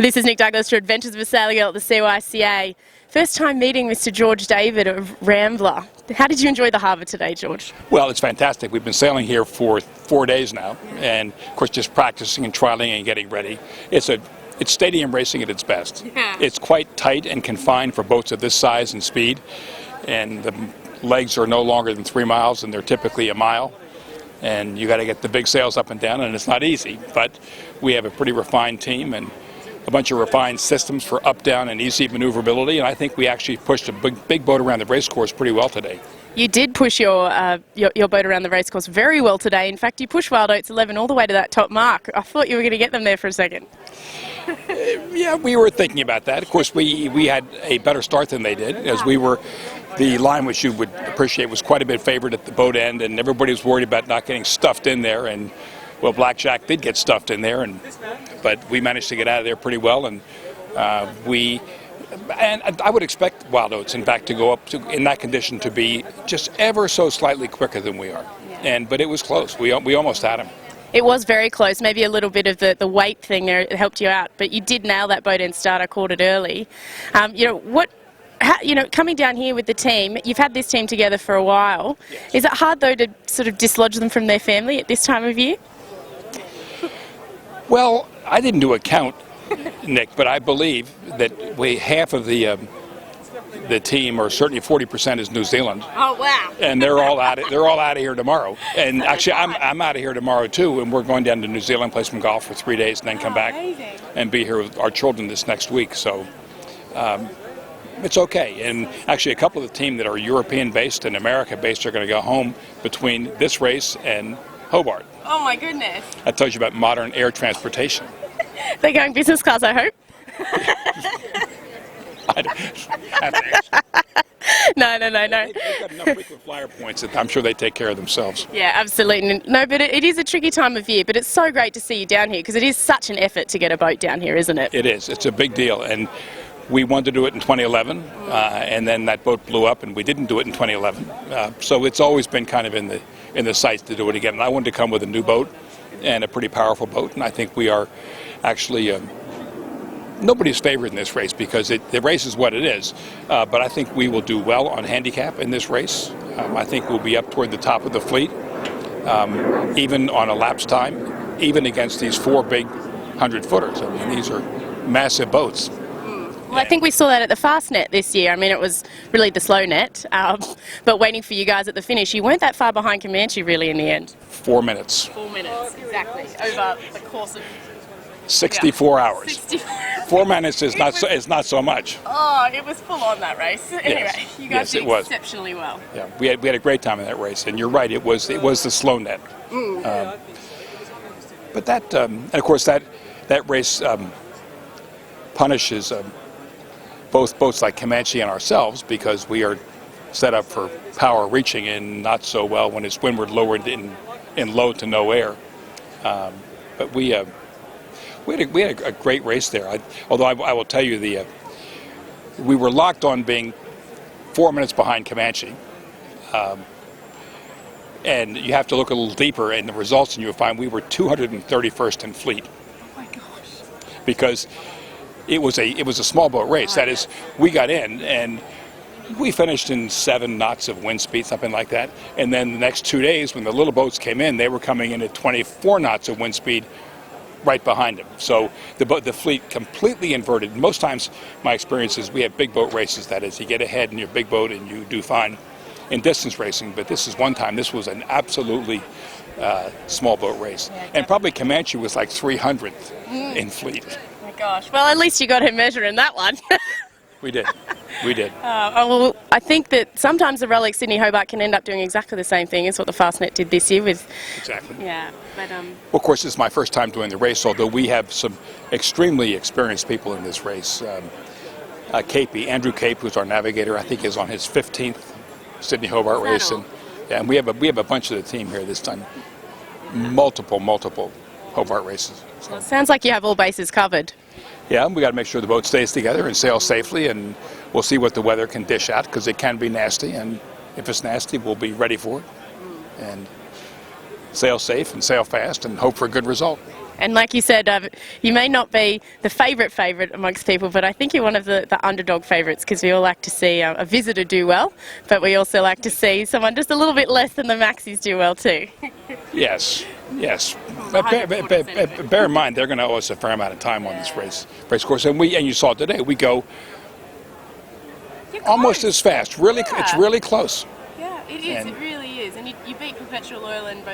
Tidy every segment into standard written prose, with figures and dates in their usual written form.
This is Nick Douglas for Adventures of a Sailor Girl at the CYCA. First time meeting Mr. George David of Rambler. How did you enjoy the harbour today, George? Well, it's fantastic. We've been sailing here for 4 days now, and of course just practicing and trialing and getting ready. It's stadium racing at its best. Yeah. It's quite tight and confined for boats of this size and speed, and the legs are no longer than 3 miles, and they're typically a mile. And you got to get the big sails up and down, and it's not easy. But we have a pretty refined team and a bunch of refined systems for up, down, and easy maneuverability. And I think we actually pushed a big boat around the race course pretty well today. You did push your boat around the racecourse very well today. In fact, you pushed Wild Oats XI all the way to that top mark. I thought you were going to get them there for a second. Yeah, we were thinking about that. Of course, we had a better start than they did, as the line, which you would appreciate, was quite a bit favored at the boat end, and everybody was worried about not getting stuffed in there. And well, Blackjack did get stuffed in there, but we managed to get out of there pretty well. And I would expect Wild Oats, in fact, to go up in that condition to be just ever so slightly quicker than we are. But it was close. We almost had him. It was very close. Maybe a little bit of the weight thing there helped you out, but you did nail that boat end start. I called it early. Coming down here with the team, you've had this team together for a while. Yes. Is it hard, though, to sort of dislodge them from their family at this time of year? Well, I didn't do a count, Nick, but I believe that half of the team, or certainly 40%, is New Zealand. Oh wow! And they're all out of here tomorrow. And actually, I'm out of here tomorrow too. And we're going down to New Zealand, play some golf for 3 days, and then come back and be here with our children this next week. So. It's okay. And actually, a couple of the team that are European-based and America-based are going to go home between this race and Hobart. Oh my goodness! That tells you about modern air transportation. They're going business class, I hope. No. They've got enough frequent flyer points that I'm sure they take care of themselves. Yeah, absolutely. No, but it is a tricky time of year, but it's so great to see you down here, because it is such an effort to get a boat down here, isn't it? It is. It's a big deal. And we wanted to do it in 2011, and then that boat blew up, and we didn't do it in 2011. So it's always been kind of in the sights to do it again. And I wanted to come with a new boat and a pretty powerful boat, and I think we are actually nobody's favored in this race, because the race is what it is. But I think we will do well on handicap in this race. I think we'll be up toward the top of the fleet, even on elapsed time, even against these 4 big 100-footers. I mean, these are massive boats. Well, I think we saw that at the fast net this year. I mean, it was really the slow net, but waiting for you guys at the finish. You weren't that far behind Comanche, really, in the end. 4 minutes. 4 minutes, exactly, over the course of 64 hours. 64. 4 minutes is not so much. Oh, it was full on, that race. Anyway, yes. You guys did exceptionally well. Yeah, we had a great time in that race, and you're right. It was the slow net. But that, and of course, that race punishes both boats like Comanche and ourselves, because we are set up for power reaching and not so well when it's windward lowered in low to no air. But we had a great race there. Although I will tell you, we were locked on being 4 minutes behind Comanche. And you have to look a little deeper in the results, and you'll find we were 231st in fleet. Oh my gosh! Because it was a small boat race. That is, we got in and we finished in 7 knots of wind speed, something like that. And then the next 2 days, when the little boats came in, they were coming in at 24 knots of wind speed right behind them. So the fleet completely inverted. Most times, my experience is we have big boat races. That is, you get ahead in your big boat and you do fine in distance racing. But this was an absolutely small boat race. Yeah, exactly. And probably Comanche was like 300th in fleet. Gosh, well, at least you got her measuring that one. We did. Well, I think that sometimes the Relic Sydney Hobart can end up doing exactly the same thing as what the Fastnet did this year with. Exactly. Yeah, but Well, of course, this is my first time doing the race, although we have some extremely experienced people in this race. Andrew Cape, who's our navigator, I think is on his 15th Sydney Hobart race, and we have a bunch of the team here this time. Multiple Hobart races. So. Well, it sounds like you have all bases covered. Yeah, we got to make sure the boat stays together and sails safely, and we'll see what the weather can dish out, because it can be nasty, and if it's nasty, we'll be ready for it. And sail safe and sail fast and hope for a good result. And like you said, you may not be the favourite amongst people, but I think you're one of the underdog favourites, because we all like to see a visitor do well, but we also like to see someone just a little bit less than the Maxis do well too. Yes, yes. But bear in mind, they're going to owe us a fair amount of time on this race course, and you saw it today. We go almost as fast. Really, it's really close. Yeah, it is. It really is. And you beat Perpetual Oil and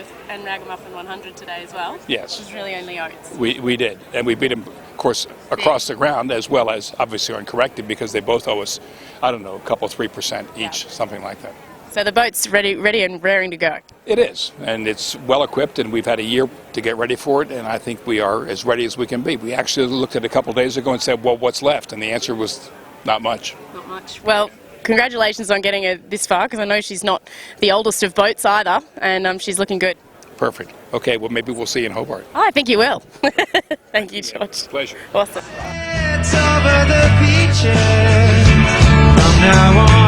Ragamuffin 100 today as well. Yes. Which is really only Oats. We did, and we beat them, of course, across the ground as well as obviously uncorrected, because they both owe us, I don't know, a couple 3% each, something like that. So the boat's ready and raring to go. It is, and it's well equipped, and we've had a year to get ready for it, and I think we are as ready as we can be. We actually looked at it a couple of days ago and said, well, what's left? And the answer was not much. Not much. Well, congratulations on getting her this far, because I know she's not the oldest of boats either, and she's looking good. Perfect. Okay, well, maybe we'll see you in Hobart. Oh, I think you will. Thank you, George. Pleasure. Awesome. It's over the beaches from now on.